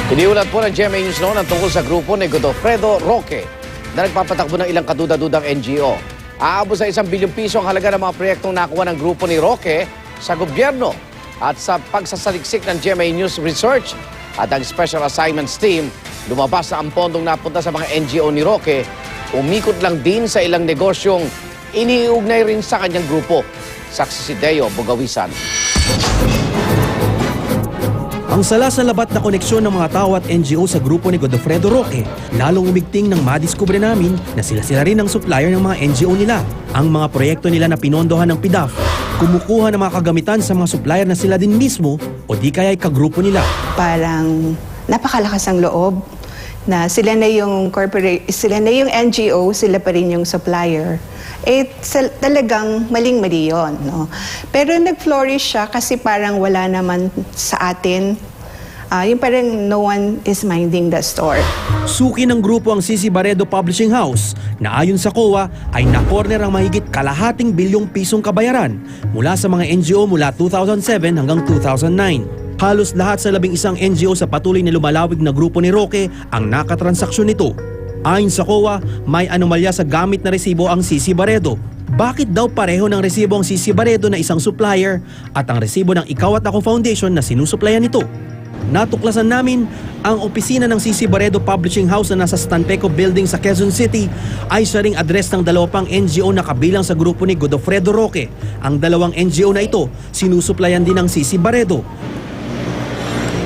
Iniulat po ng GMA News noon ang tungkol sa grupo ni Godofredo Roque na nagpapatakbo ng ilang kaduda-dudang NGO. Aabot sa 1 bilyong piso ang halaga ng mga proyektong nakuha ng grupo ni Roque sa gobyerno at sa pagsasaliksik ng GMA News Research at ang Special Assignments Team, lumabas na ang pondong napunta sa mga NGO ni Roque, umikot lang din sa ilang negosyong iniugnay rin sa kanyang grupo. Saksi si Deo Bugawisan. Ang salasalabat na koneksyon ng mga tao at NGO sa grupo ni Godofredo Roque, lalong umigting nang madiskubre namin na sila rin ang supplier ng mga NGO nila. Ang mga proyekto nila na pinondohan ng PDAF, kumukuha ng mga kagamitan sa mga supplier na sila din mismo o di kaya ay kagrupo nila. Parang napakalakas ang loob na sila na yung sila na yung NGO, sila pa rin yung supplier. Talagang maling-mali yun, no? Pero nag-flourish siya kasi parang wala naman sa atin. Yung parang no one is minding the store. Suki ng grupo ang CC Barredo Publishing House na ayon sa COA ay na-corner ang mahigit kalahating bilyong pisong kabayaran mula sa mga NGO mula 2007 hanggang 2009. Halos lahat sa 11 NGO sa patuloy na lumalawig na grupo ni Roque ang nakatransaksyon nito. Ayon sa COA, may anomalya sa gamit na resibo ang CC Barredo. Bakit daw pareho ng resibo ang CC Barredo na isang supplier at ang resibo ng Ikaw at Ako Foundation na sinusuplayan nito? Natuklasan namin ang opisina ng CC Barredo Publishing House na nasa Stanpeco Building sa Quezon City ay siya ring address ng 2 pang NGO na kabilang sa grupo ni Godofredo Roque. Ang 2 NGO na ito, sinusuplayan din ng CC Barredo.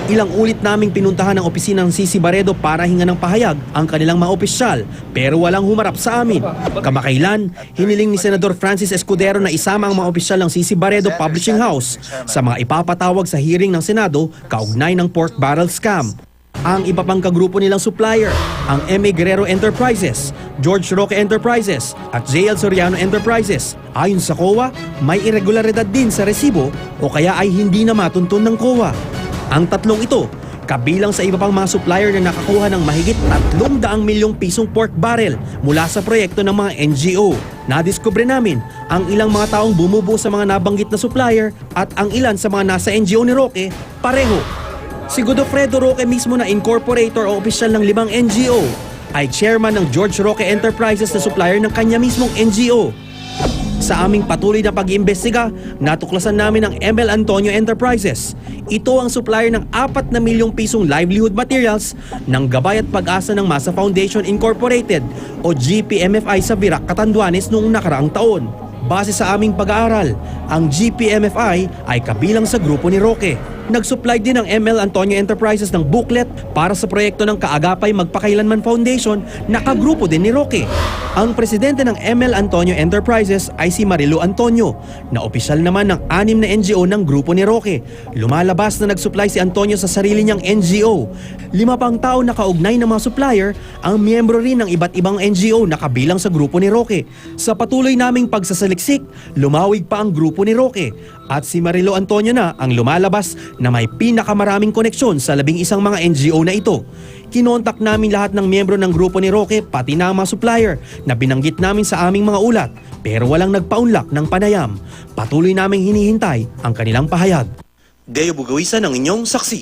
Ilang ulit naming pinuntahan ang opisina ng CC Barredo para hinga ng pahayag ang kanilang mga opisyal pero walang humarap sa amin. Kamakailan, hiniling ni Senador Francis Escudero na isama ang mga opisyal ng CC Barredo Publishing House sa mga ipapatawag sa hearing ng Senado kaugnay ng pork barrel scam. Ang iba pang kagrupo nilang supplier, ang M.A. Guerrero Enterprises, George Roque Enterprises at J.L. Soriano Enterprises. Ayon sa COA, may irregularidad din sa resibo o kaya ay hindi na matuntun ng COA. Ang 3 ito, kabilang sa iba pang mga supplier na nakakuha ng mahigit 300 milyong pisong pork barrel mula sa proyekto ng mga NGO. Nadiskubre namin ang ilang mga taong bumubuo sa mga nabanggit na supplier at ang ilan sa mga nasa NGO ni Roque pareho. Si Godofredo Roque mismo na incorporator o opisyal ng 5 NGO ay chairman ng George Roque Enterprises na supplier ng kanya mismong NGO. Sa aming patuloy na pag-iimbestiga, natuklasan namin ang ML Antonio Enterprises. Ito ang supplier ng 4 na milyong pisong livelihood materials ng Gabay at Pag-asa ng Masa Foundation Incorporated o GPMFI sa Virac, Catanduanes noong nakaraang taon. Base sa aming pag-aaral, ang GPMFI ay kabilang sa grupo ni Roque. Nag-supply din ng ML Antonio Enterprises ng booklet para sa proyekto ng Kaagapay Magpakailanman Foundation na kagrupo din ni Roque. Ang presidente ng ML Antonio Enterprises ay si Marilu Antonio, na opisyal naman ng 6 na NGO ng grupo ni Roque. Lumalabas na nag-supply si Antonio sa sarili niyang NGO. 5 pang tao na kaugnay ng mga supplier ang miyembro rin ng iba't ibang NGO na kabilang sa grupo ni Roque. Sa patuloy naming pagsasaliksik, lumawig pa ang grupo ni Roque at si Marilu Antonio na ang lumalabas na may pinakamaraming koneksyon sa 11 mga NGO na ito. Kinontak namin lahat ng miyembro ng grupo ni Roque pati na mga supplier na binanggit namin sa aming mga ulat pero walang nagpaunlak ng panayam. Patuloy naming hinihintay ang kanilang pahayag. Deo Bugawisan ang inyong saksi.